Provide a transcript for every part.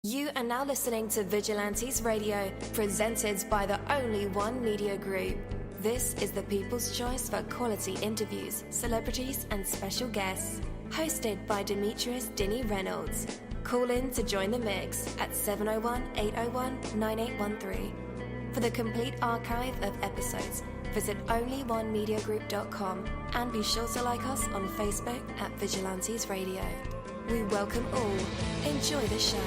You are now listening to Vigilantes Radio, presented by the Only One Media Group. This is the people's choice for quality interviews, celebrities, and special guests. Hosted by Demetrius Dinny Reynolds. Call in to join the mix at 701-801-9813. For the complete archive of episodes, visit onlyonemediagroup.com and be sure to like us on Facebook at Vigilantes Radio. We welcome all. Enjoy the show.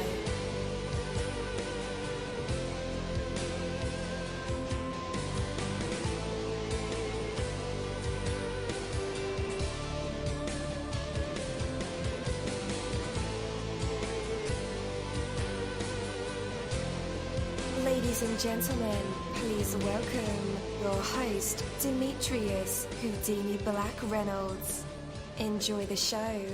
Ladies and gentlemen, please welcome your host, Demetrius Houdini Black Reynolds. Enjoy the show.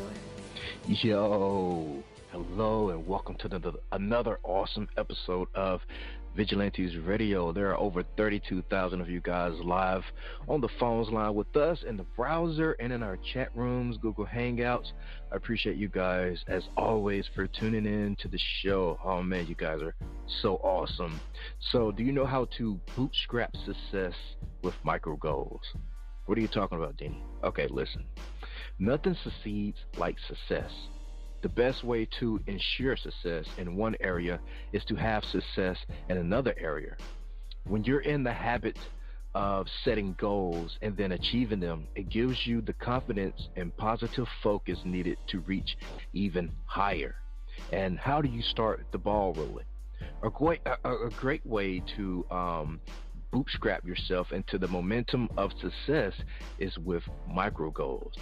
Yo, hello and welcome to another awesome episode of Vigilantes Radio. There are over 32,000 of you guys live on the phones line with us in the browser and in our chat rooms, Google Hangouts. I appreciate you guys as always for tuning in to the show. Oh man, you guys are so awesome. So do you know how to bootstrap success with micro goals? What are you talking about, Deanie? Okay, listen. Nothing succeeds like success. The best way to ensure success in one area is to have success in another area. When you're in the habit of setting goals and then achieving them, it gives you the confidence and positive focus needed to reach even higher. And how do you start the ball rolling? A great way to bootstrap yourself into the momentum of success is with micro goals.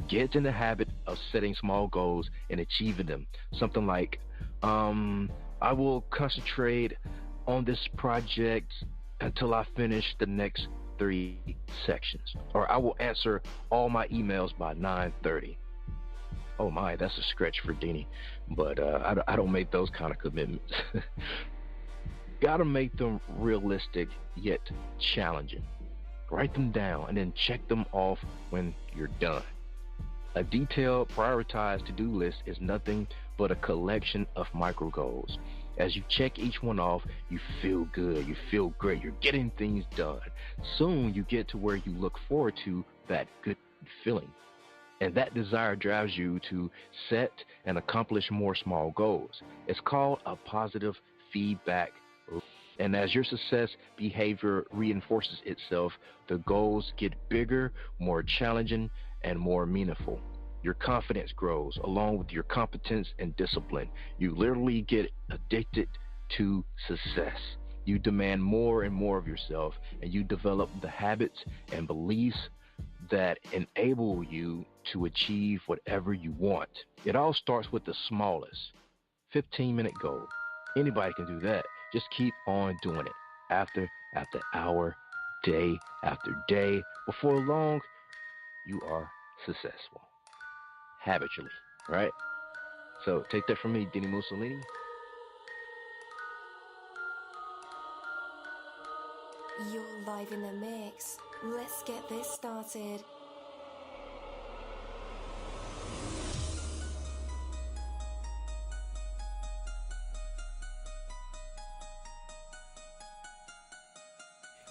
Get in the habit of setting small goals and achieving them. Something like, I will concentrate on this project until I finish the next 3 sections. Or I will answer all my emails by 9:30. Oh my, that's a stretch for Deanie. But I don't make those kind of commitments. Gotta make them realistic yet challenging. Write them down and then check them off when you're done. A detailed, prioritized to-do list is nothing but a collection of micro goals. As you check each one off, you feel good, you feel great, you're getting things done. Soon you get to where you look forward to that good feeling. And that desire drives you to set and accomplish more small goals. It's called a positive feedback loop. And as your success behavior reinforces itself, the goals get bigger, more challenging, and more meaningful. Your confidence grows along with your competence and discipline. You literally get addicted to success. You demand more and more of yourself, and you develop the habits and beliefs that enable you to achieve whatever you want. It all starts with the smallest 15-minute goal. Anybody can do that. Just keep on doing it. After hour, day after day. Before long, you are successful. Habitually, right? So take that from me, dini-mussolini. You're live in the mix. Let's get this started.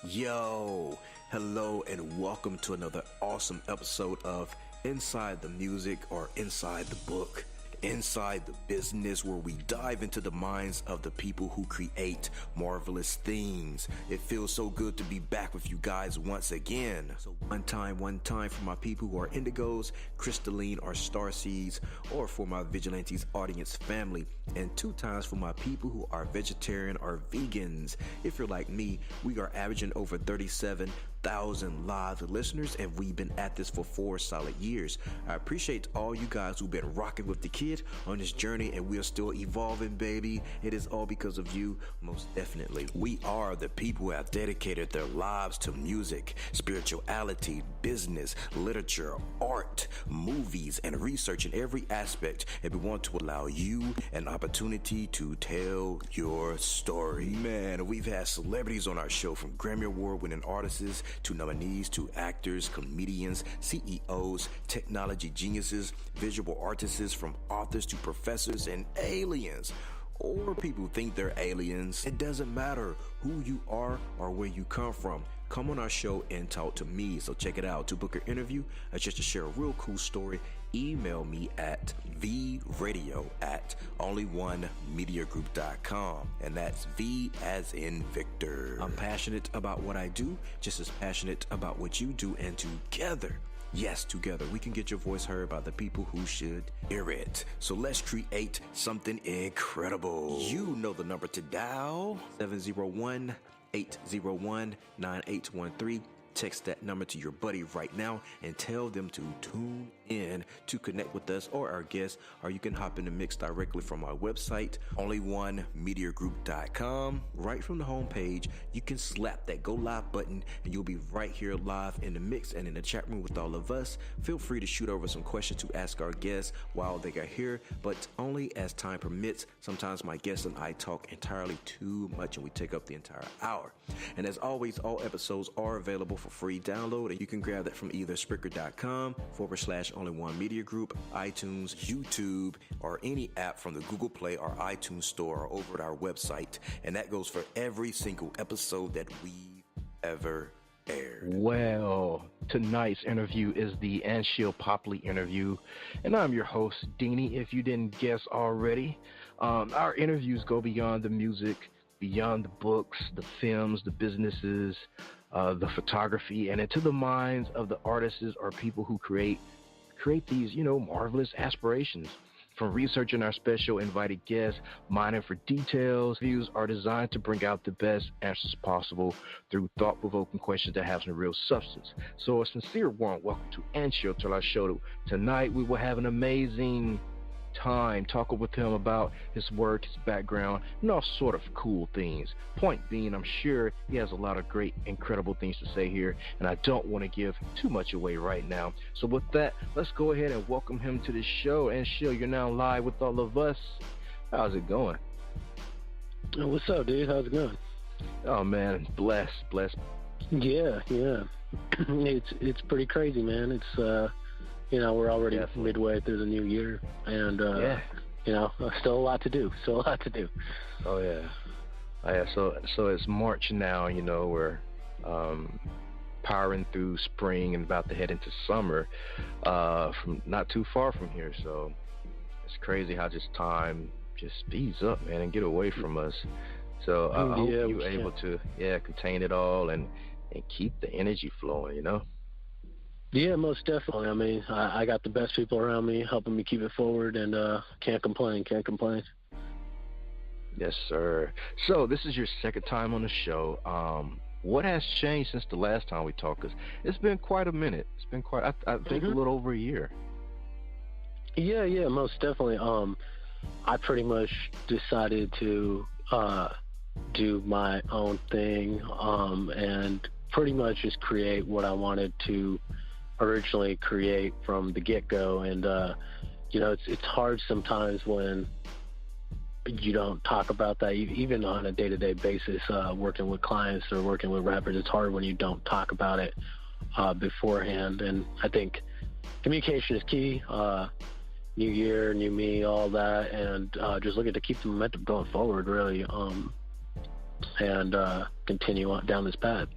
Yo, hello and welcome to another awesome episode of Inside the Music or Inside the Book, Inside the Business, where we dive into the minds of the people who create marvelous things. It feels so good to be back with you guys once again. So one time for my people who are indigos, crystalline or starseeds, or for my Vigilantes audience family, and 2 times for my people who are vegetarian or vegans. If you're like me, we are averaging over 37,000 live listeners, and we've been at this for 4 solid years. I appreciate all you guys who've been rocking with the kid on this journey, and we are still evolving, baby. It is all because of you, most definitely. We are the people who have dedicated their lives to music, spirituality, business, literature, art, movies, and research in every aspect, and we want to allow you an opportunity to tell your story. Man, we've had celebrities on our show, from Grammy Award winning artists to nominees to actors, comedians, CEOs, technology geniuses, visual artists, from authors to professors and aliens. or people who think they're aliens. It doesn't matter who you are or where you come from. Come on our show and talk to me. So check it out. To book an interview or just to share a real cool story, email me at vradio@onlyonemediagroup.com. And that's V as in Victor. I'm passionate about what I do, just as passionate about what you do. And together, yes, together, we can get your voice heard by the people who should hear it. So let's create something incredible. You know the number to dial, 701-801-9813. Text that number to your buddy right now and tell them to tune in to connect with us or our guests, or you can hop in the mix directly from our website, onlyonemediagroup.com. Right from the homepage, you can slap that go live button and you'll be right here live in the mix and in the chat room with all of us. Feel free to shoot over some questions to ask our guests while they are here, but only as time permits. Sometimes my guests and I talk entirely too much and we take up the entire hour. And as always, all episodes are available for free download, and you can grab that from either Spreaker.com/Only One Media Group, iTunes, YouTube, or any app from the Google Play or iTunes Store, or over at our website. And that goes for every single episode that we've ever aired. Well, tonight's interview is the Anshil Popli interview, and I'm your host, Dini, if you didn't guess already. Our interviews go beyond the music, beyond the books, the films, the businesses, the photography, and into the minds of the artists or people who create these, marvelous aspirations. From researching our special invited guests, mining for details, views are designed to bring out the best answers possible through thought-provoking questions that have some real substance. So a sincere warm welcome to Anshil to our show. Tonight we will have an amazing time talking with him about his work, his background, and all sort of cool things. Point being, I'm sure he has a lot of great, incredible things to say here, and I don't want to give too much away right now. So with that, let's go ahead and welcome him to the show. Anshil, you're now live with all of us. How's it going? What's up, dude? How's it going? Oh man, blessed. Yeah. It's pretty crazy, man. It's we're already midway through the new year, and still a lot to do. Oh yeah. So it's March now. We're powering through spring and about to head into summer. From not too far from here, so it's crazy how just time just speeds up, man, and get away from us. So I hope you're able to contain it all and keep the energy flowing. Yeah, most definitely. I mean, I got the best people around me helping me keep it forward, and can't complain. Yes, sir. So this is your second time on the show. What has changed since the last time we talked? 'Cause it's been quite a minute. It's been quite, I think, a little over a year. Yeah, most definitely. I pretty much decided to do my own thing, and pretty much just create what I wanted to originally create from the get-go. And it's hard sometimes when you don't talk about that, even on a day-to-day basis, working with clients or working with rappers. It's hard when you don't talk about it beforehand, and I think communication is key. New year, new me, all that, and just looking to keep the momentum going forward, really, and continue on down this path.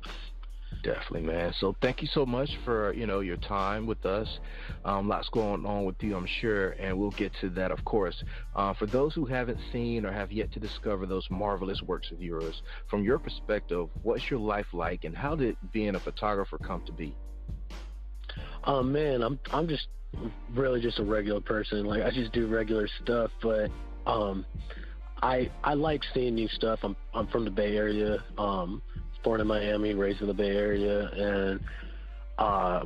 Definitely, man. So thank you so much for, your time with us. Lots going on with you, I'm sure, and we'll get to that, of course. For those who haven't seen or have yet to discover those marvelous works of yours, from your perspective, what's your life like, and how did being a photographer come to be? Man, I'm just really just a regular person. Like, I just do regular stuff, but I like seeing new stuff. I'm from the Bay Area. Born in Miami, raised in the Bay Area, and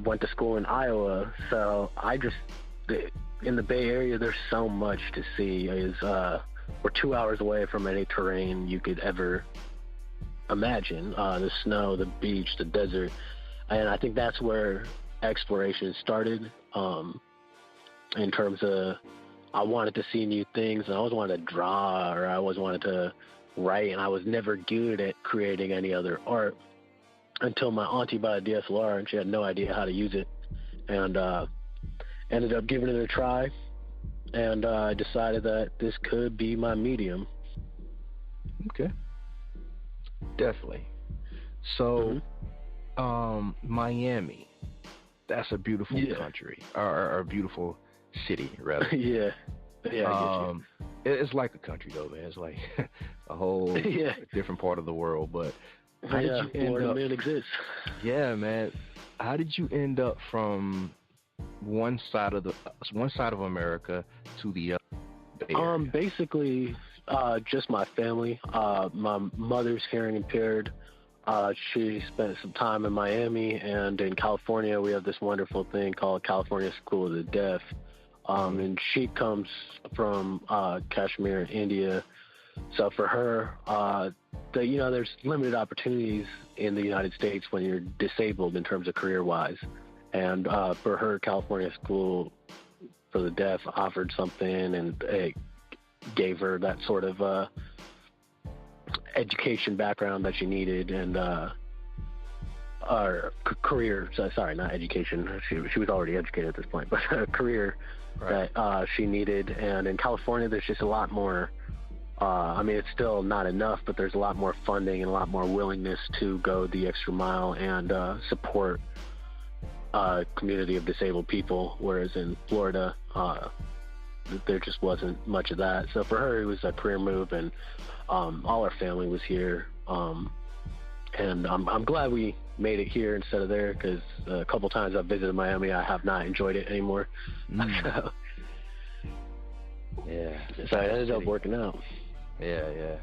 went to school in Iowa. So in the Bay Area, there's so much to see. We're 2 hours away from any terrain you could ever imagine. The snow, the beach, the desert. And I think that's where exploration started, in terms of I wanted to see new things, and I always wanted to draw, or I always wanted to write, and I was never good at creating any other art until my auntie bought a DSLR, and she had no idea how to use it, and ended up giving it a try, and I decided that this could be my medium Okay. Definitely. So, Miami, that's a beautiful country, or a beautiful city, rather. Yeah, I get you. It's like a country, though, man. It's like a whole different part of the world. But how did you end up? Man exists. Yeah, man. How did you end up from one side of America to the other? Basically, just my family. My mother's hearing impaired. She spent some time in Miami, and in California we have this wonderful thing called California School of the Deaf. And she comes from Kashmir, India. So for her, there's limited opportunities in the United States when you're disabled in terms of career-wise. And for her, California School for the Deaf offered something, and it gave her that sort of education background that she needed, and or career. Sorry, not education. She was already educated at this point, but a career that she needed. And in California, there's just a lot more. It's still not enough, but there's a lot more funding and a lot more willingness to go the extra mile and support a community of disabled people, whereas in Florida, there just wasn't much of that. So for her, it was a career move, and all our family was here. And I'm glad we made it here instead of there, because a couple times I've visited Miami, I have not enjoyed it anymore. So it ended up working out. Yeah.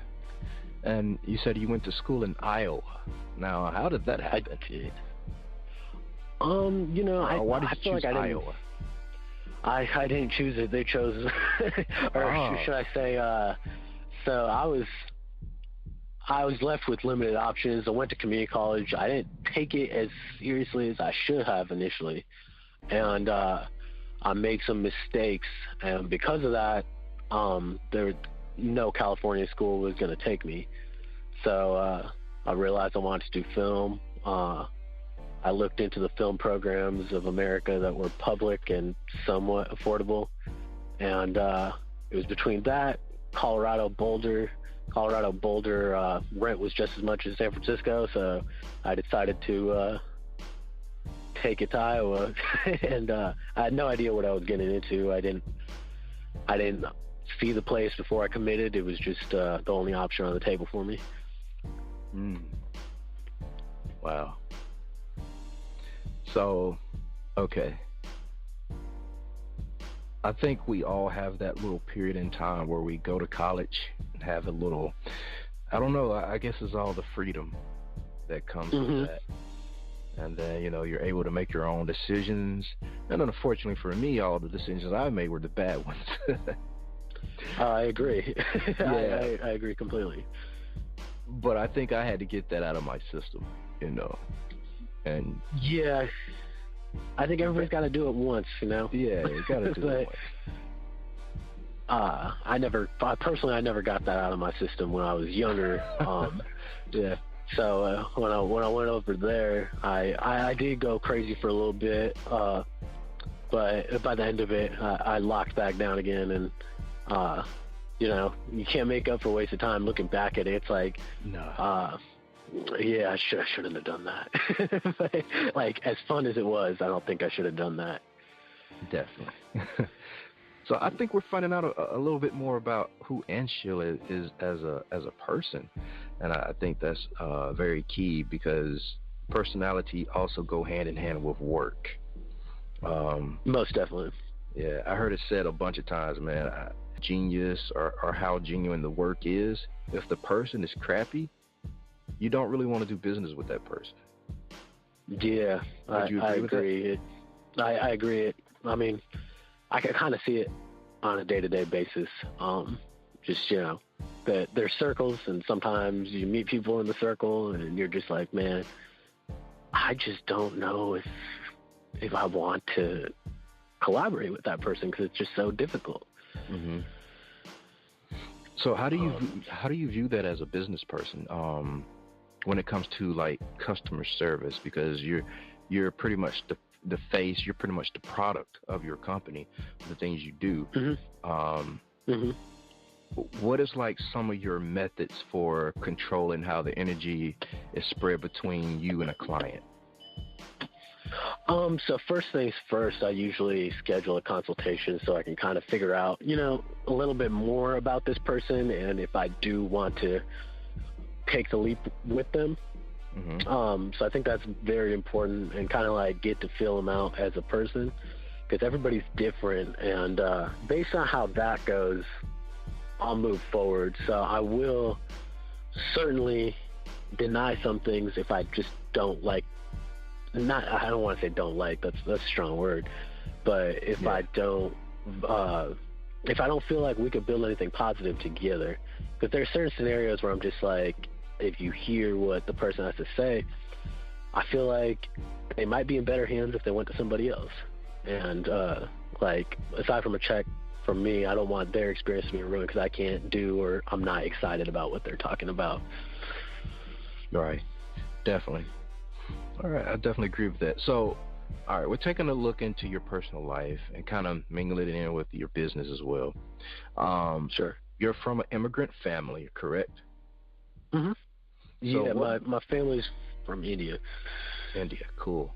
And you said you went to school in Iowa. Now, how did that happen? I did. Why did you choose Iowa? I didn't choose it. They chose, or should I say? So I was left with limited options. I went to community college. I didn't take it as seriously as I should have initially, and I made some mistakes. And because of that, no California school was going to take me. So I realized I wanted to do film. I looked into the film programs of America that were public and somewhat affordable. And it was between that, Colorado Boulder, rent was just as much as San Francisco. So I decided to take it to Iowa. And I had no idea what I was getting into. I didn't see the place before I committed. It was just the only option on the table for me. Wow. So, okay. I think we all have that little period in time where we go to college and have a little, I don't know, I guess it's all the freedom that comes with that. And then, you're able to make your own decisions. And unfortunately for me, all the decisions I made were the bad ones. I agree. Yeah. I agree completely. But I think I had to get that out of my system, And yeah, I think everybody's got to do it once, Yeah, you got to do it once. I never got that out of my system when I was younger. Yeah. So when I went over there, I did go crazy for a little bit, but by the end of it, I locked back down again, and you can't make up for wasted time. Looking back at it, it's like, no. Yeah, I shouldn't have done that. Like, as fun as it was, I don't think I should have done that. Definitely. So I think we're finding out a little bit more about who Anshil is as a person, and I think that's very key, because personality also go hand in hand with work. Most definitely. Yeah, I heard it said a bunch of times, man. Genius or how genuine the work is. If the person is crappy, you don't really want to do business with that person. Yeah, I agree. I agree. I mean, I can kind of see it on a day-to-day basis. Just, that there's circles, and sometimes you meet people in the circle, and you're just like, man, I just don't know if I want to collaborate with that person, because it's just so difficult. Mm-hmm. So how do you view that as a business person? When it comes to like customer service, because you're pretty much the face, you're pretty much the product of your company, the things you do. what is like some of your methods for controlling how the energy is spread between you and a client? So first things first, I usually schedule a consultation so I can kind of figure out, a little bit more about this person, and if I do want to take the leap with them. Mm-hmm. So I think that's very important, and kind of like get to feel them out as a person, because everybody's different, and based on how that goes, I'll move forward. So I will certainly deny some things if I just don't like. I don't want to say don't like. That's a strong word. But if I don't feel like we could build anything positive together, because there are certain scenarios where I'm just like, if you hear what the person has to say, I feel like they might be in better hands if they went to somebody else. And like, aside from a check from me, I don't want their experience to be ruined because I can't do, or I'm not excited about what they're talking about. Right. Definitely. All right. I definitely agree with that. So, all right, we're taking a look into your personal life and kind of mingling it in with your business as well. Sure. You're from an immigrant family, correct? Mm-hmm. So yeah, my family's from India. India, cool.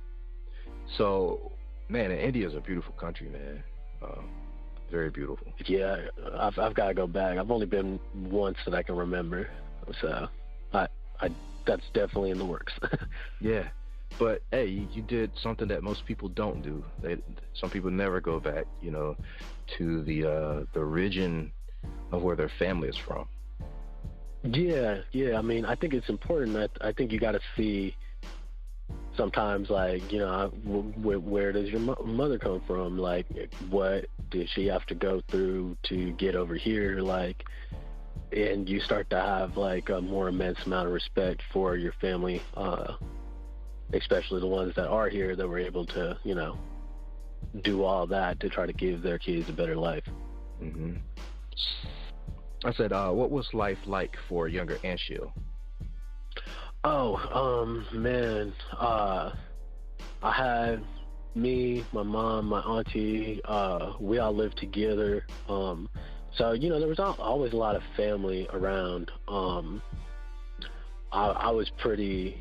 So, man, India's a beautiful country, man. Very beautiful. Yeah, I've got to go back. I've only been once that I can remember, so that's definitely in the works. Yeah, but hey, you did something that most people don't do. Some people never go back, to the region of where their family is from. Yeah. I mean, I think it's important. I think you got to see sometimes, like, where does your mother come from? Like, what did she have to go through to get over here? Like, and you start to have like a more immense amount of respect for your family, especially the ones that are here that were able to, do all that to try to give their kids a better life. Mm-hmm. I said, what was life like for younger Anshil? Oh, man. I had me, my mom, my auntie, we all lived together. So, there was always a lot of family around. I was pretty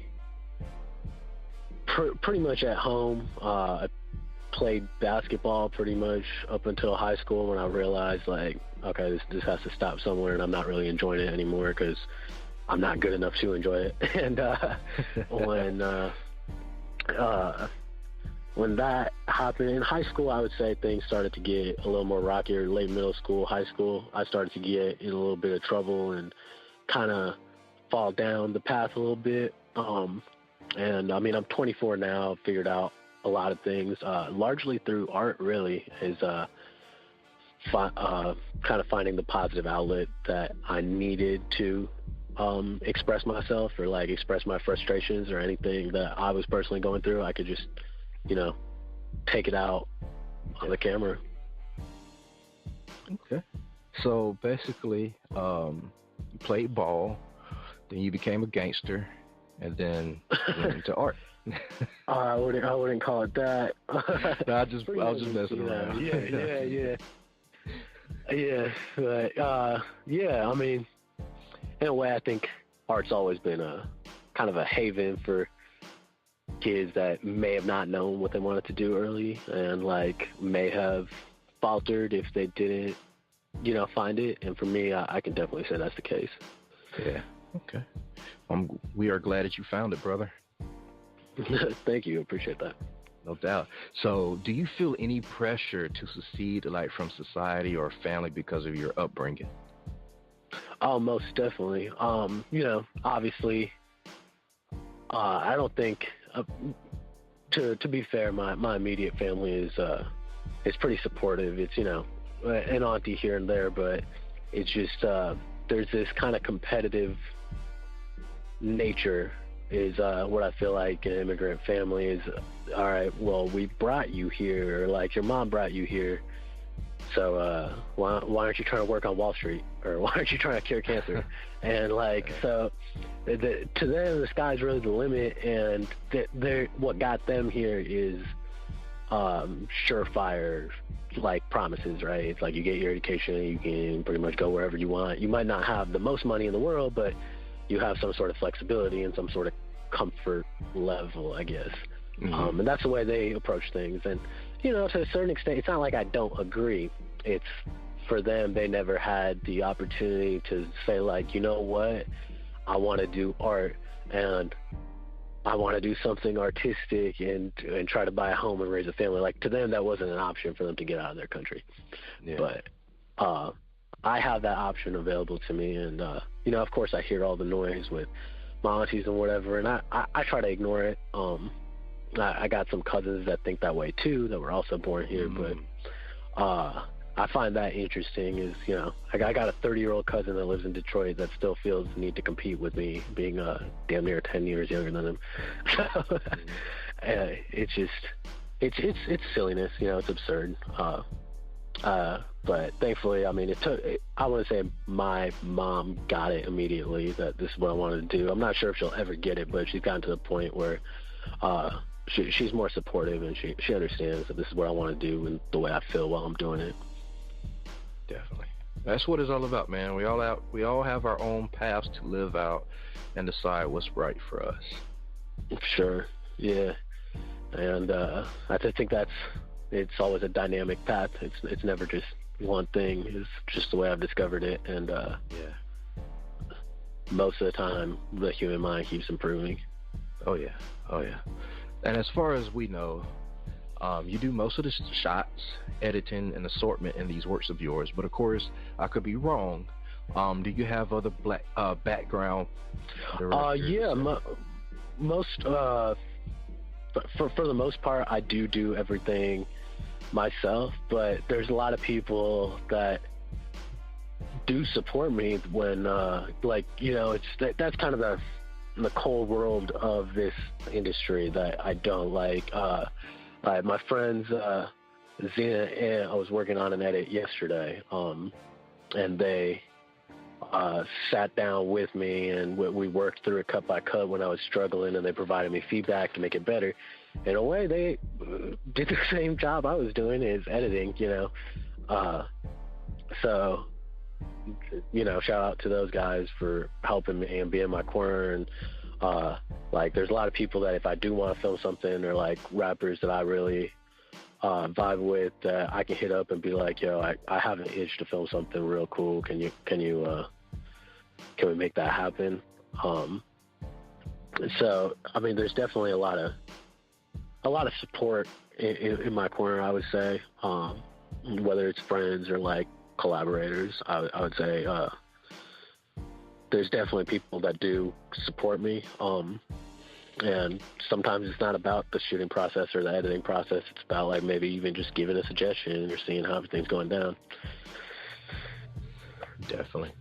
much at home. I played basketball pretty much up until high school when I realized, like, okay, this has to stop somewhere, and I'm not really enjoying it anymore because I'm not good enough to enjoy it. And when that happened in high school, I would say things started to get a little more rockier. Late middle school, high school, I started to get in a little bit of trouble and kind of fall down the path a little bit. And I mean, I'm 24 now. I've figured out a lot of things, largely through art, really, is kind of finding the positive outlet that I needed to express myself, or like express my frustrations or anything that I was personally going through. I could just, take it out on the camera. Okay. So basically, you played ball, then you became a gangster, and then you went into art. I wouldn't call it that. No, I was just messing around. Yeah. But I mean, in a way, I think art's always been a kind of a haven for kids that may have not known what they wanted to do early, and like may have faltered if they didn't, find it. And for me, I can definitely say that's the case. Yeah. Okay. We are glad that you found it, brother. Thank you. Appreciate that. No doubt. So, do you feel any pressure to succeed, like from society or family, because of your upbringing? Oh, most definitely. Obviously, I don't think. To be fair, my immediate family is pretty supportive. It's an auntie here and there, but it's just there's this kind of competitive nature is what I feel like an immigrant family is. All right, well, we brought you here, or like your mom brought you here, so why aren't you trying to work on Wall Street, or why aren't you trying to cure cancer? And like, so to them, the sky's really the limit, and what got them here is surefire like promises, right? It's like you get your education and you can pretty much go wherever you want. You might not have the most money in the world, but you have some sort of flexibility and some sort of comfort level, I guess. And that's the way they approach things. And, you know, to a certain extent, it's not like I don't agree. It's, for them, they never had the opportunity to say, like, you know what, I want to do art and I want to do something artistic and try to buy a home and raise a family. Like, to them, that wasn't an option for them to get out of their country. Yeah. But I have that option available to me. And, you know, of course, I hear all the noise with my aunties and whatever, and I try to ignore it. I got some cousins that think that way, too, that were also born here. But I find that interesting is, you know, I got a 30-year-old cousin that lives in Detroit that still feels the need to compete with me, being damn near 10 years younger than him. So it's just, it's silliness, you know, it's absurd. But thankfully, I mean, I want to say my mom got it immediately, that this is what I wanted to do. I'm not sure if she'll ever get it, but she's gotten to the point where she's more supportive, and she understands that this is what I want to do and the way I feel while I'm doing it. Definitely. That's what it's all about, man. We all have our own paths to live out and decide what's right for us. Sure. Yeah. And I just think it's always a dynamic path. It's never just one thing. It's just the way I've discovered it. And most of the time, the human mind keeps improving. Oh yeah. And as far as we know, you do most of the shots, editing, and assortment in these works of yours. But of course, I could be wrong. Do you have other black background directors? Yeah, most for the most part, I do everything myself. But there's a lot of people that do support me when, like, you know, that's kind of the cold world of this industry that I don't like. My friends, Zena and I was working on an edit yesterday, and they sat down with me, and we worked through it cut by cut when I was struggling, and they provided me feedback to make it better. In a way, they did the same job I was doing, is editing, you know. So, you know, shout out to those guys for helping me and being in my corner. And like, there's a lot of people that if I do want to film something, or like rappers that I really vibe with, that I can hit up and be like, yo, I have an itch to film something real cool. Can we make that happen? So, I mean, there's definitely a lot of support in my corner, I would say, whether it's friends or like collaborators. I would say there's definitely people that do support me, and sometimes it's not about the shooting process or the editing process. It's about, like, maybe even just giving a suggestion or seeing how everything's going down. Definitely.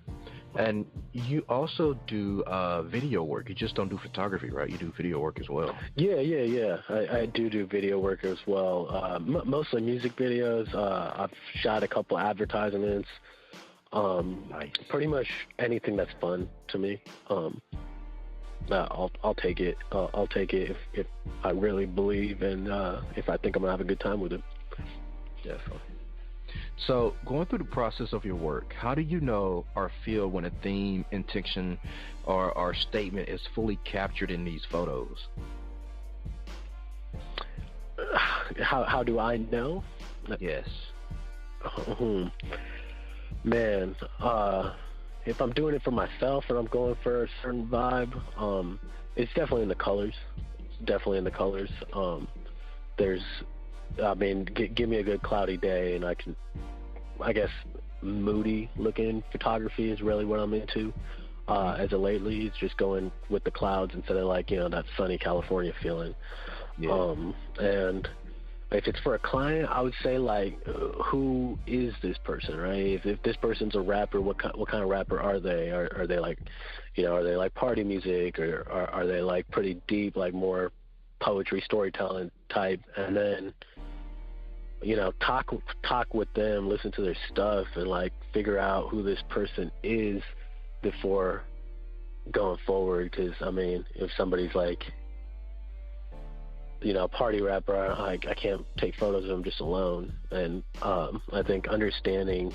And you also do video work. You just don't do photography, right? You do video work as well. Yeah. I do video work as well. Mostly music videos. I've shot a couple advertisements. Nice. Pretty much anything that's fun to me. I'll take it. I'll take it if I really believe, and if I think I'm gonna have a good time with it. Definitely. So, going through the process of your work, how do you know or feel when a theme, intention, or statement is fully captured in these photos? How do I know? Yes. Man, if I'm doing it for myself and I'm going for a certain vibe, it's definitely in the colors. Give me a good cloudy day, and I guess moody looking photography is really what I'm into. As of lately, it's just going with the clouds instead of, like, you know, that sunny California feeling. Yeah. And if it's for a client, I would say, like, who is this person, right? If this person's a rapper, what kind of rapper are they? Are they like, you know, are they like party music, or are they like pretty deep, like more poetry, storytelling type? And then, you know, talk with them, listen to their stuff, and like figure out who this person is before going forward. Because, I mean, if somebody's like, party rapper, I can't take photos of him just alone. And I think understanding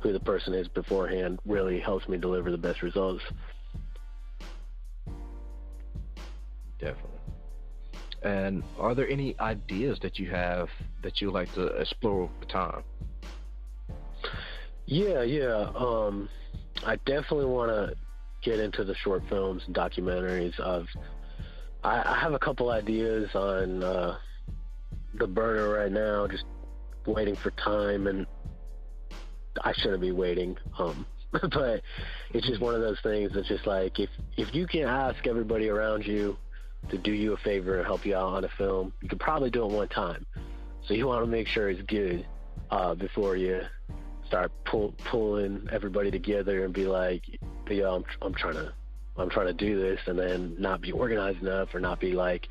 who the person is beforehand really helps me deliver the best results. Definitely. And are there any ideas that you have that you like to explore over time? Yeah. I definitely want to get into the short films and documentaries. I have a couple ideas on the burner right now, just waiting for time, and I shouldn't be waiting. But it's just one of those things that's just like, if you can ask everybody around you to do you a favor and help you out on a film, you can probably do it one time. So you want to make sure it's good before you start pulling everybody together and be like, yo, I'm trying to do this, and then not be organized enough or not be like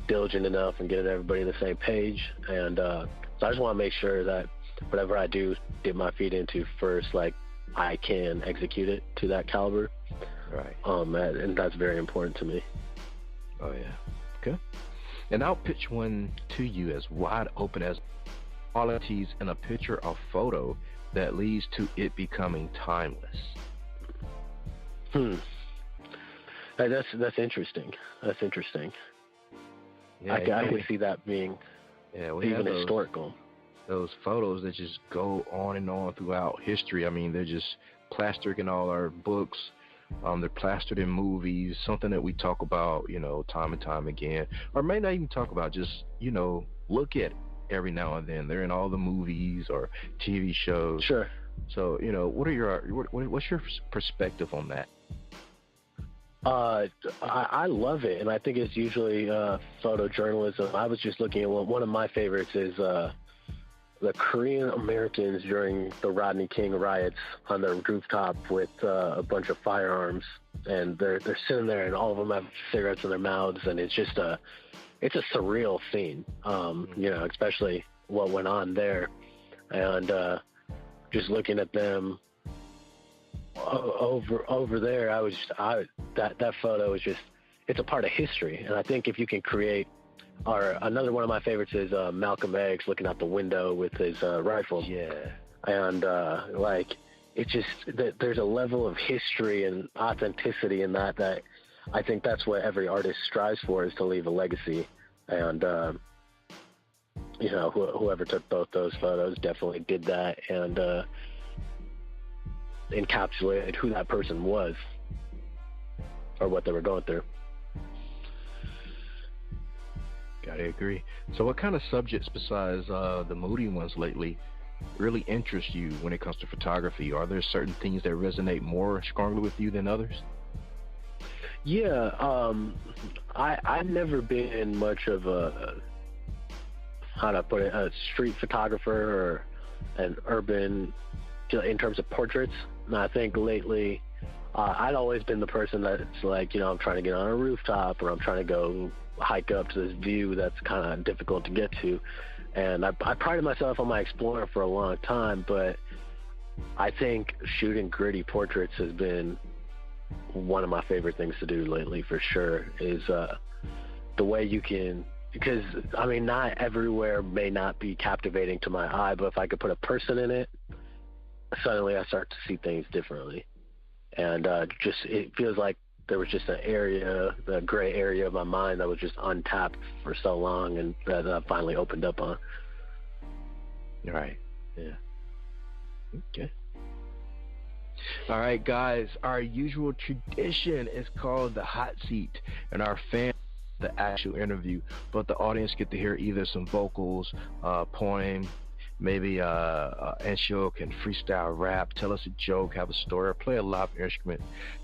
diligent enough and getting everybody on the same page. And so I just want to make sure that whatever I do dip my feet into first, like I can execute it to that caliber. Right. And that's very important to me. Oh yeah. Okay. And I'll pitch one to you as wide open as qualities in a picture or photo that leads to it becoming timeless. That's interesting. That's interesting. Yeah, I can see that being even historical. Those photos that just go on and on throughout history. I mean, they're just plastered in all our books. They're plastered in movies, something that we talk about, time and time again, or may not even talk about, just, look at every now and then. They're in all the movies or TV shows. Sure. So, what's your perspective on that? I love it, and I think it's usually photojournalism. I was just looking at one of my favorites is the Korean Americans during the Rodney King riots on their rooftop with a bunch of firearms, and they're sitting there, and all of them have cigarettes in their mouths, and it's just it's a surreal scene, especially what went on there, and just looking at them over there, that photo is just, it's a part of history. And I think if you can create, or another one of my favorites is Malcolm X looking out the window with his rifle. Yeah. And it's just that there's a level of history and authenticity in that I think that's what every artist strives for, is to leave a legacy. And whoever took both those photos definitely did that, and encapsulated who that person was or what they were going through. Gotta agree. So what kind of subjects besides the moody ones lately really interest you when it comes to photography? Are there certain things that resonate more strongly with you than others? Yeah, I've never been much of a street photographer or an urban, in terms of portraits. And I think lately, I'd always been the person that's like, I'm trying to get on a rooftop, or I'm trying to go hike up to this view that's kind of difficult to get to. And I prided myself on my explorer for a long time, but I think shooting gritty portraits has been one of my favorite things to do lately, for sure, is the way you can, because, not everywhere may not be captivating to my eye, but if I could put a person in it, suddenly I start to see things differently. And it feels like there was just the gray area of my mind that was just untapped for so long, and that I finally opened up on. Right. Yeah. Okay. All right, guys, our usual tradition is called the hot seat, and our fans the actual interview, but the audience get to hear either some vocals, poem, maybe Anshil can freestyle rap, tell us a joke, have a story, or play a live instrument.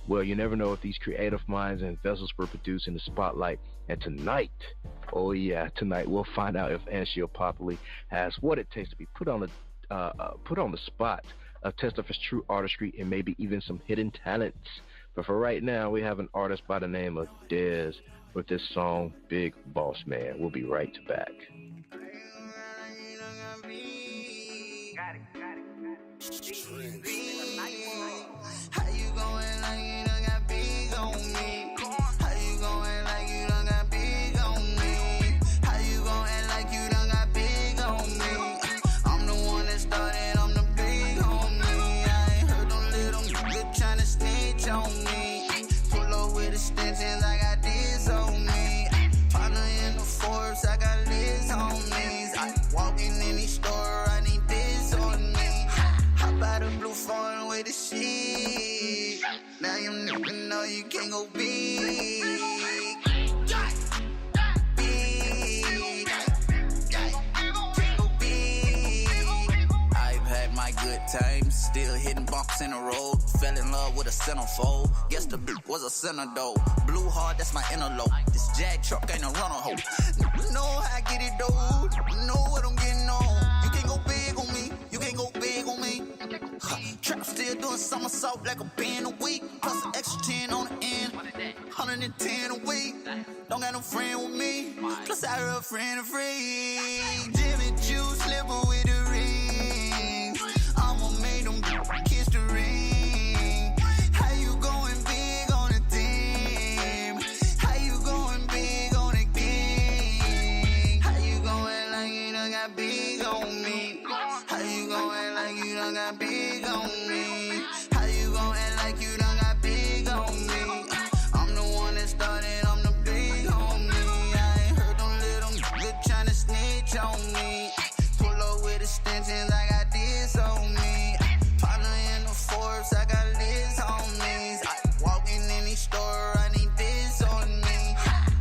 Well, you never know if these creative minds and vessels were produced in the spotlight. And tonight, we'll find out if Anshil Popli has what it takes to be put on the spot, a test of his true artistry, and maybe even some hidden talents. But for right now, we have an artist by the name of Dez with this song, Big Boss Man. We'll be right back. How you going like you done got big on me? How you going like you done got big on me? extensions, I got this on me. Partner in the Forbes, I got this homies. I walking in the store, I need this on me. Hop out the blue phone with the shit. Now you never know you can't go big. Times, still hitting bumps in the road. Fell in love with a centerfold. Guess the bitch was a center though. Blue hard, that's my interlope. This Jag truck ain't a runner hoe. Know how I get it though. Know what I'm getting on. You can't go big on me. You can't go big on me. Trap still doing somersault like a band a week. Plus an extra 10 on the end. 110 a week. Don't got no friend with me. Plus I real friend of free. Jimmy Juice, slipper with the ring. I'ma make them kiss the ring. How you going big on the team? How you going big on the king? How you going like you done got big on me? How you going like you done got big on me? How you going like you done got big on me? I'm the one that started, I'm the big homie. I ain't heard them little niggas tryna snitch on me. Pull up with extensions, I got this on me. Partner in the Forbes, I got this homies. Walking in the store, I need this on me.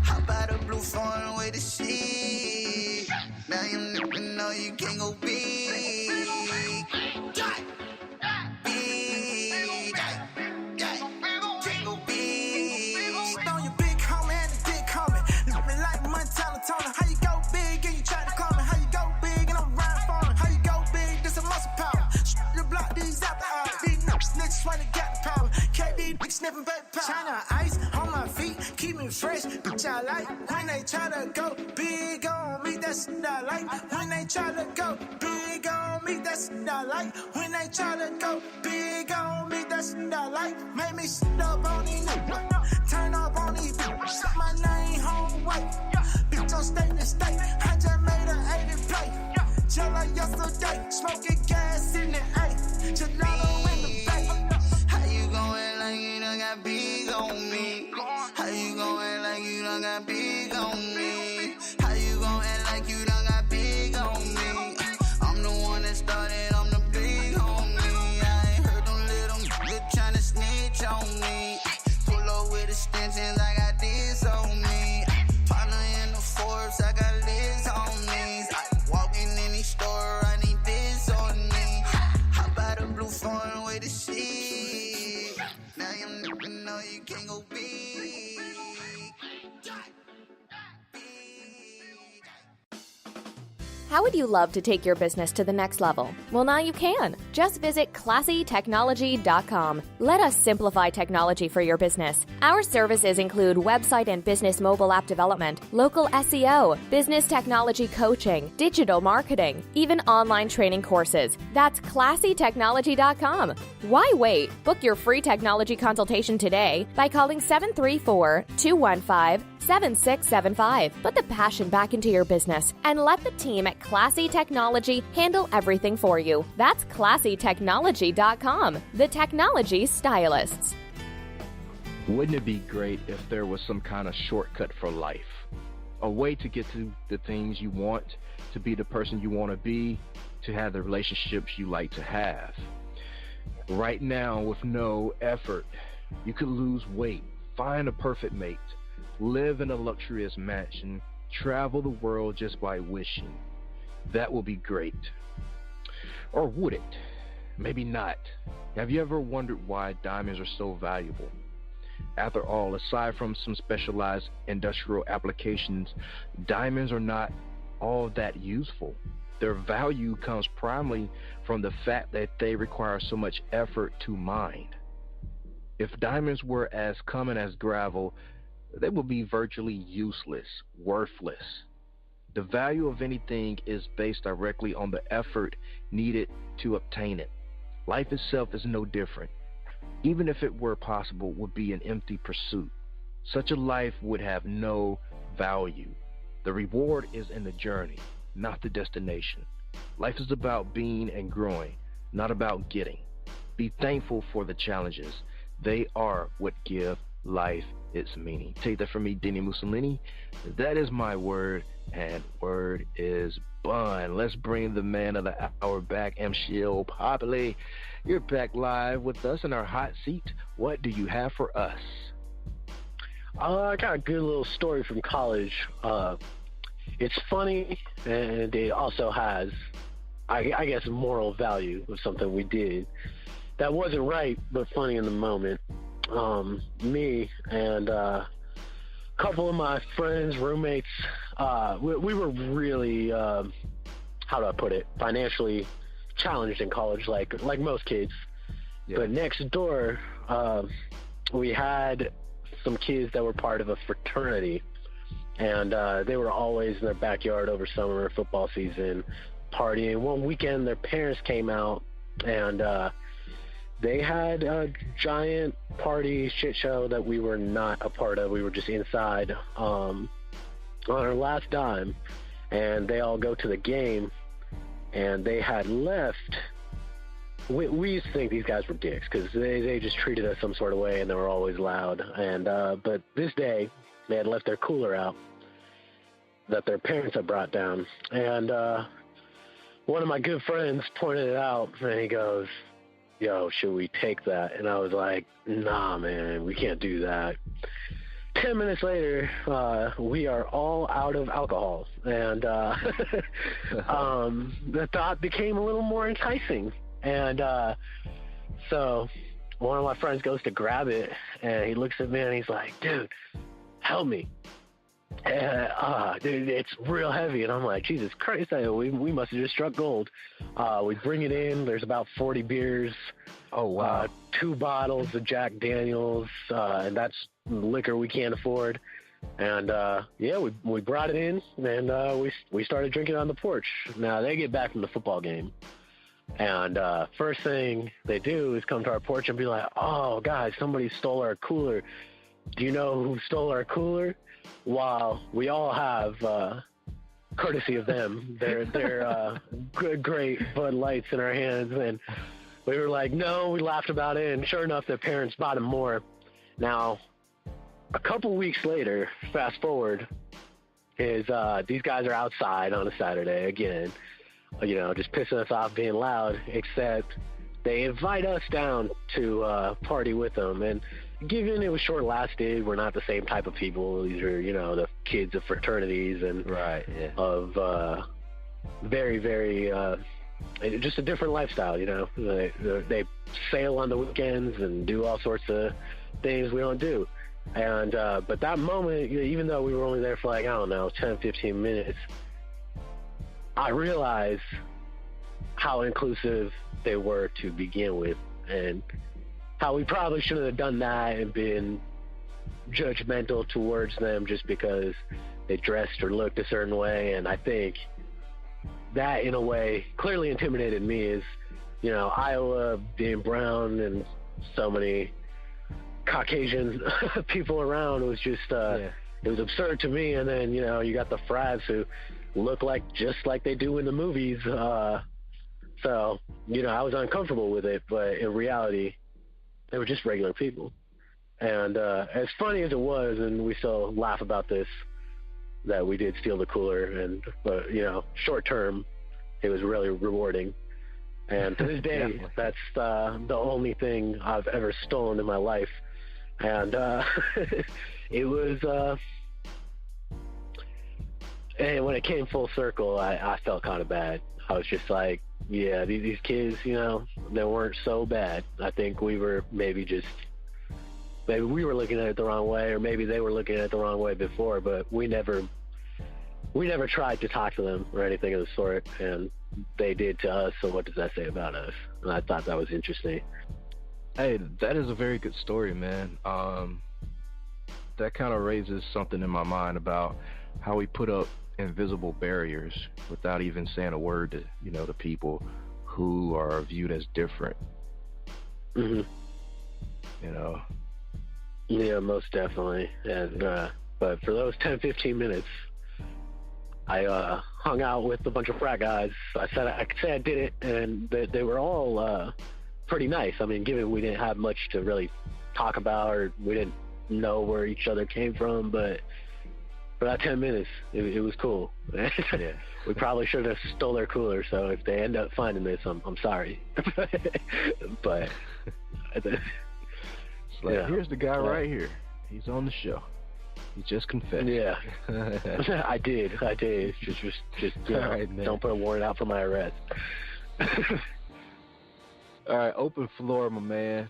Hop out the blue phone with the shit. Now you never know you can't go big. How you go big and you try to call me? How you go big and I'm riding for me? How you go big? This a muscle power. The block these after hours. These niggas wanna get the power. KB niggas sniffing baby power. China ice on my feet, keep me fresh. Bitch I like when they try to go big on me. That's what I like. When they try to go big on me, that's what I like. When they try to go big on me, that's what I like. Make me sit up on these niggas, turn up on these bitches. Set my name home white. Bitch on state to state, I just made an 80 play. Just like yesterday, smoking gas in the A. Gelato in the bay. How you going like you done got big on me? How you going like you done got big on me? How you going like you done got big on me? I'm the one that started, I'm the big homie. I ain't heard them little niggas tryna snitch on me. Pull up with extensions, I got this on me. Partner in the Forbes, I got this homies. Walking in the store, I need this on me. Hop out the blue phone with the shit. Now you never know you can't go big. How would you love to take your business to the next level? Well, now you can. Just visit classytechnology.com. Let us simplify technology for your business. Our services include website and business mobile app development, local SEO, business technology coaching, digital marketing, even online training courses. That's classytechnology.com. Why wait? Book your free technology consultation today by calling 734-215-7675. Put the passion back into your business and let the team at Classy Technology handle everything for you. That's classytechnology.com, the technology stylists. Wouldn't it be great if there was some kind of shortcut for life? A way to get to the things you want, to be the person you want to be, to have the relationships you like to have. Right now, with no effort, you could lose weight, find a perfect mate, live in a luxurious mansion, travel the world just by wishing. That will be great. Or would it? Maybe not. Have you ever wondered why diamonds are so valuable? After all, aside from some specialized industrial applications, diamonds are not all that useful. Their value comes primarily from the fact that they require so much effort to mine. If diamonds were as common as gravel, they would be virtually useless, worthless. The value of anything is based directly on the effort needed to obtain it. Life itself is no different. Even if it were possible, it would be an empty pursuit. Such a life would have no value. The reward is in the journey, not the destination. Life is about being and growing, not about getting. Be thankful for the challenges. They are what give life its meaning. Take that from me, dini-mussolini. That is my word, and word is bun. Let's bring the man of the hour back, Anshil Popli. You're back live with us in our hot seat. What do you have for us? I got a good little story from college. It's funny, and it also has, I guess, moral value of something we did that wasn't right, but funny in the moment. Me and a couple of my friends, roommates, we were really, how do I put it, financially challenged in college, like most kids. Yeah. But next door, we had some kids that were part of a fraternity, and they were always in their backyard over summer football season partying. One weekend, their parents came out, and they had a giant party shit show that we were not a part of. We were just inside on our last dime, and they all go to the game, and they had left. We used to think these guys were dicks because they just treated us some sort of way, and they were always loud. And but this day, they had left their cooler out that their parents had brought down. And one of my good friends pointed it out, and he goes, "Yo, should we take that?" And I was like, "Nah, man, we can't do that." 10 minutes later, we are all out of alcohol, and the thought became a little more enticing. And so one of my friends goes to grab it, and he looks at me, and he's like, "Dude, help me." Dude, it's real heavy. And I'm like, Jesus Christ, we must have just struck gold. We bring it in. There's about 40 beers. Oh, wow. 2 bottles of Jack Daniels, and that's liquor we can't afford. And, yeah, we brought it in, and we started drinking on the porch. Now, they get back from the football game, and first thing they do is come to our porch and be like, "Oh, guys, somebody stole our cooler. Do you know who stole our cooler?" While we all have, courtesy of them, their great Bud Lights in our hands, and we were like, no, we laughed about it, and sure enough, their parents bought them more. Now, a couple weeks later, fast forward, is these guys are outside on a Saturday again, just pissing us off being loud, except they invite us down to party with them. And given it was short-lasted, we're not the same type of people. These are, the kids of fraternities and of very, very, just a different lifestyle, They sail on the weekends and do all sorts of things we don't do. And but that moment, even though we were only there for 10, 15 minutes, I realized how inclusive they were to begin with, and how we probably shouldn't have done that and been judgmental towards them just because they dressed or looked a certain way. And I think that, in a way, clearly intimidated me. Is, Iowa being brown and so many Caucasian people around was just, it was absurd to me. And then, you got the frats who look just like they do in the movies. So, I was uncomfortable with it, but in reality, they were just regular people. And as funny as it was, and we still laugh about this, that we did steal the cooler, but short term, it was really rewarding. And to this day, that's the only thing I've ever stolen in my life. And it was, and when it came full circle, I felt kind of bad. I was just like, yeah, these kids, they weren't so bad. I think we were maybe we were looking at it the wrong way, or maybe they were looking at it the wrong way before, but we never tried to talk to them or anything of the sort, and they did to us, so what does that say about us? And I thought that was interesting. Hey, that is a very good story, man. That kind of raises something in my mind about how we put up invisible barriers without even saying a word to the people who are viewed as different. Mm-hmm. Yeah, most definitely. And but for those 10-15 minutes, I hung out with a bunch of frat guys. I said I did it, and they were all pretty nice. I mean, given we didn't have much to really talk about, or we didn't know where each other came from, but for that 10 minutes, it was cool. Yeah. We probably should have stole their cooler, so if they end up finding this, I'm sorry. But here's the guy right here. He's on the show. He just confessed. Yeah. I did. Just right, don't put a warrant out for my arrest. All right, open floor, my man.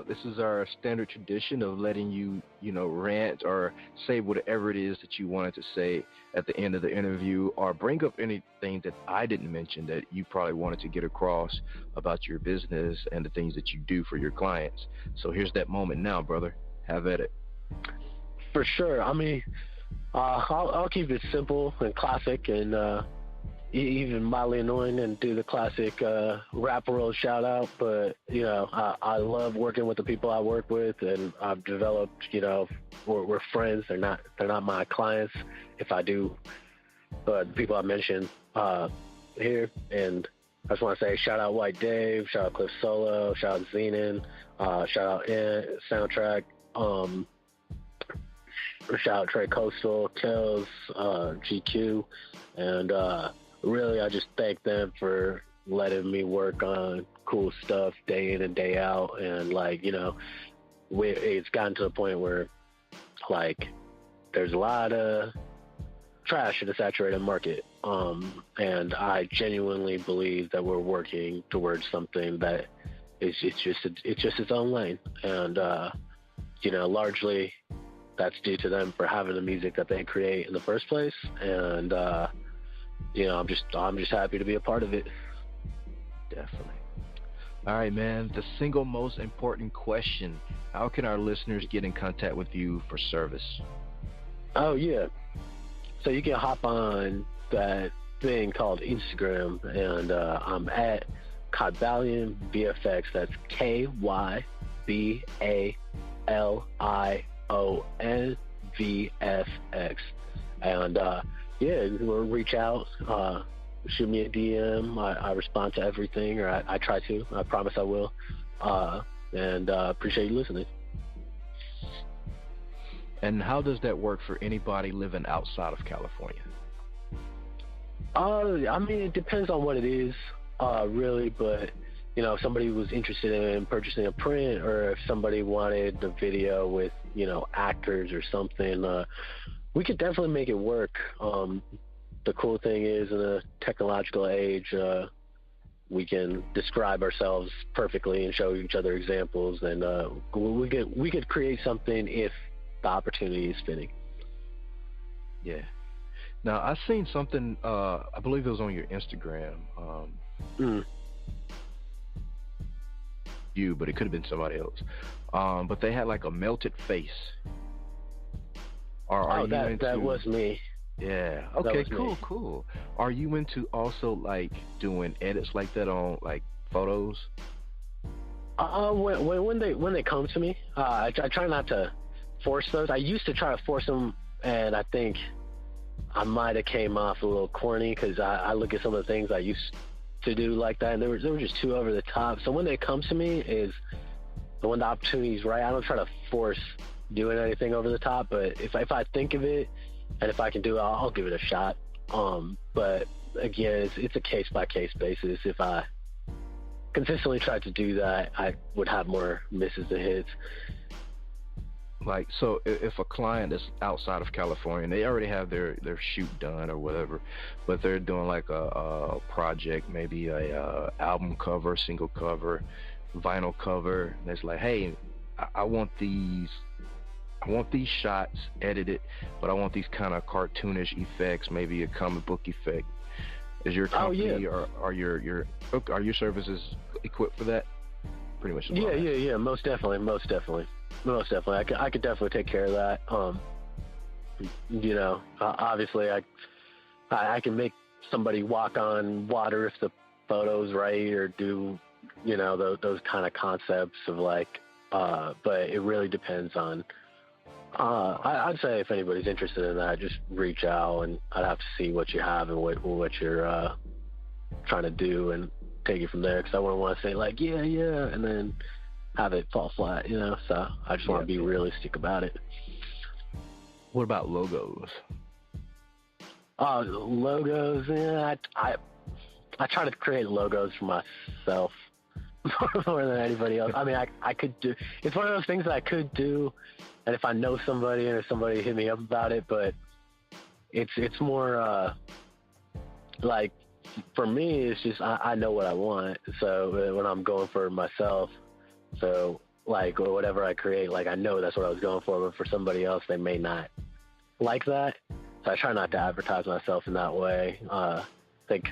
This is our standard tradition of letting you, rant or say whatever it is that you wanted to say at the end of the interview, or bring up anything that I didn't mention that you probably wanted to get across about your business and the things that you do for your clients. So here's that moment now, brother. Have at it. For sure. I mean, I'll keep it simple and classic and even mildly annoying and do the classic rap world shout out. But, I love working with the people I work with, and I've developed, we're friends. They're not my clients. If I do, the people I mentioned here. And I just want to say shout out White Dave, shout out Cliff Solo, shout out Zenon, shout out Soundtrack, shout out Trey Coastal, Kells, GQ, and really I just thank them for letting me work on cool stuff day in and day out. And it's gotten to the point where there's a lot of trash in a saturated market, and I genuinely believe that we're working towards something that is just its own lane. And largely that's due to them for having the music that they create in the first place. And I'm just happy to be a part of it. Definitely. All right, man. The single most important question: how can our listeners get in contact with you for service? Oh yeah. So you can hop on that thing called Instagram, and I'm at Kybalion VFX. That's KYBALION VFX. And we'll reach out, shoot me a DM. I respond to everything, or I try to. I promise I will. And appreciate you listening. And how does that work for anybody living outside of California? I mean, it depends on what it is, really. But, if somebody was interested in purchasing a print, or if somebody wanted the video with, actors or something, we could definitely make it work. The cool thing is, in a technological age, we can describe ourselves perfectly and show each other examples. And we could create something if the opportunity is fitting. Yeah. Now, I seen something, I believe it was on your Instagram. You, but it could have been somebody else. But they had like a melted face. That was me. Yeah. Okay, cool. Are you into also like doing edits like that on like photos? When they come to me, I try not to force those. I used to try to force them, and I think I might have came off a little corny, because I look at some of the things I used to do like that, and they were just too over the top. So when they come to me, when the opportunity is right, I don't try to force doing anything over the top. But if I think of it, and if I can do it, I'll give it a shot. But again, it's a case by case basis. If I consistently tried to do that, I would have more misses than hits. Like, so if a client is outside of California and they already have their shoot done or whatever, but they're doing like a project, maybe a album cover, single cover, vinyl cover, and it's like, hey, I want these shots edited, but I want these kind of cartoonish effects, maybe a comic book effect. Is your company or are your services equipped for that? Pretty much. Yeah. Most definitely. I could definitely take care of that. Obviously, I can make somebody walk on water if the photo's right, or do those kind of concepts of like. But it really depends on. I'd say if anybody's interested in that, just reach out, and I'd have to see what you have and what you're trying to do, and take it from there. Because I wouldn't want to say like yeah, and then have it fall flat, you know. So I just want to be realistic about it. What about logos? Logos, yeah, I try to create logos for myself more than anybody else. I mean, I could do, it's one of those things that I could do, and if I know somebody or somebody hit me up about it, but it's more like, for me, it's just I know what I want. So when I'm going for myself, so like whatever I create, like I know that's what I was going for, but for somebody else, they may not like that. So I try not to advertise myself in that way. I think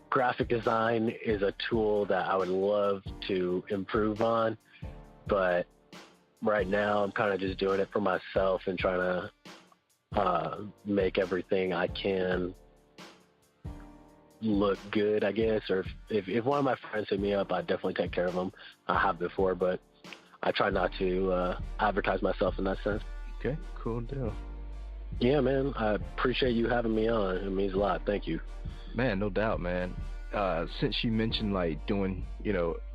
graphic design is a tool that I would love to improve on, but right now I'm kind of just doing it for myself and trying to make everything I can look good, I guess. Or if one of my friends hit me up, I definitely take care of them. I have before, but I try not to advertise myself in that sense. Okay, cool deal. Yeah, man, I appreciate you having me on. It means a lot. Thank you. Man, no doubt, man. Since you mentioned like doing,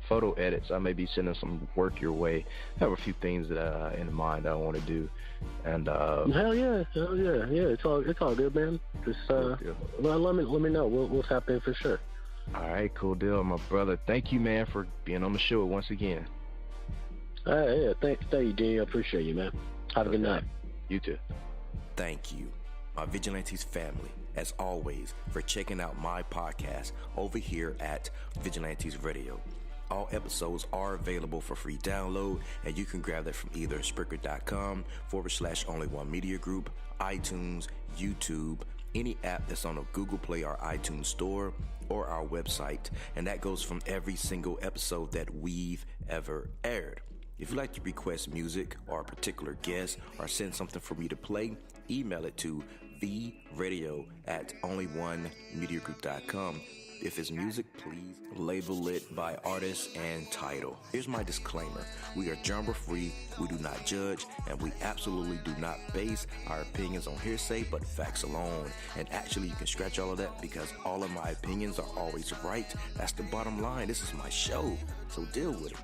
photo edits, I may be sending some work your way. I have a few things that in mind I want to do, and hell yeah, yeah. It's all good, man. Just well, let me know. We'll tap in for sure. All right, cool deal, my brother. Thank you, man, for being on the show once again. Yeah, thank you, Dean. I appreciate you, man. Have a good night. You too. Thank you, my Vigilantes family, as always, for checking out my podcast over here at Vigilantes Radio. All episodes are available for free download, and you can grab that from either Spreaker.com/Only One Media Group, iTunes, YouTube, any app that's on a Google Play or iTunes store, or our website. And that goes from every single episode that we've ever aired. If you'd like to request music or a particular guest or send something for me to play, email it to theradio@onlyonemediagroup.com. If it's music, please label it by artist and title. Here's my disclaimer. We are genre-free, we do not judge, and we absolutely do not base our opinions on hearsay, but facts alone. And actually, you can scratch all of that because all of my opinions are always right. That's the bottom line. This is my show, so deal with it.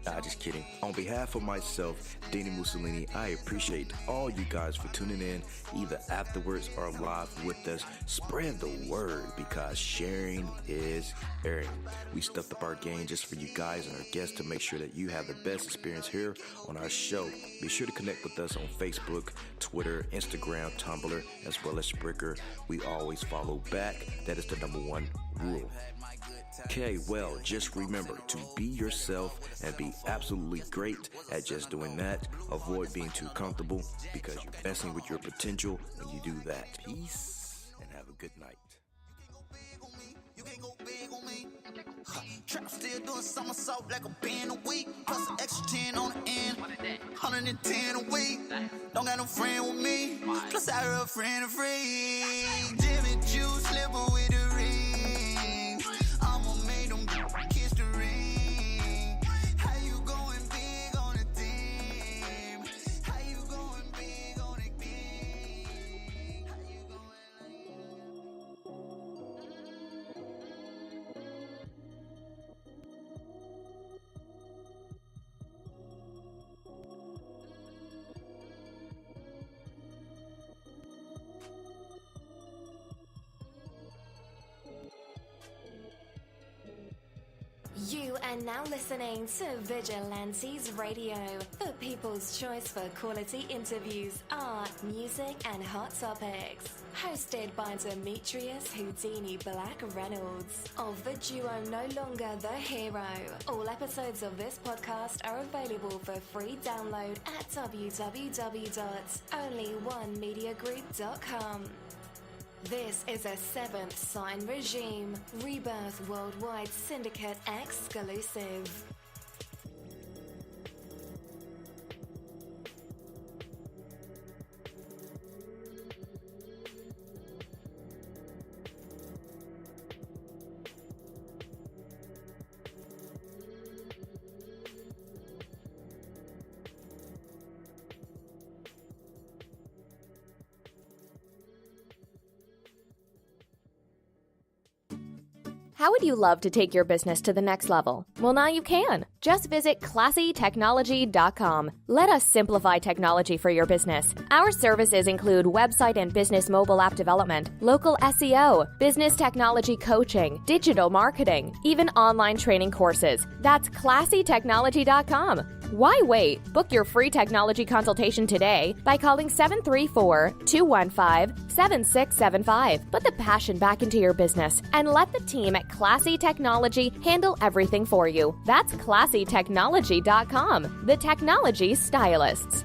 Nah, just kidding. On behalf of myself, Dini-Mussolini, I appreciate all you guys for tuning in, either afterwards or live with us. Spread the word, because sharing is caring. We stepped up our game just for you guys and our guests to make sure that you have the best experience here on our show. Be sure to connect with us on Facebook, Twitter, Instagram, Tumblr, as well as Spreaker. We always follow back. That is the #1 rule. Okay, well, just remember to be yourself and be absolutely great at just doing that. Avoid being too comfortable, because you're messing with your potential when you do that. Peace, and have a good night. You can't go big on me. Trap still doing somersault like a band a week. Plus an extra 10 on the end. 110 a week. Don't got no friend with me. Plus I heard a friend of free. Jimmy Juice, slipper with the ring. I'ma make them kiss the ring. How you going big on the team? How you going big on the team? How you going? You are now listening to Vigilantes Radio, the people's choice for quality interviews, art, music, and hot topics. Hosted by Demetrius Houdini Black Reynolds of the duo No Longer the Hero. All episodes of this podcast are available for free download at www.onlyonemediagroup.com. This is a 7th Sign Regime Rebirth Worldwide Syndicate exclusive. How would you love to take your business to the next level? Well, now you can. Just visit classytechnology.com. Let us simplify technology for your business. Our services include website and business mobile app development, local SEO, business technology coaching, digital marketing, even online training courses. That's classytechnology.com. Why wait? Book your free technology consultation today by calling 734-215-7675. Put the passion back into your business and let the team at Classy Technology handle everything for you. That's classytechnology.com, the technology stylists.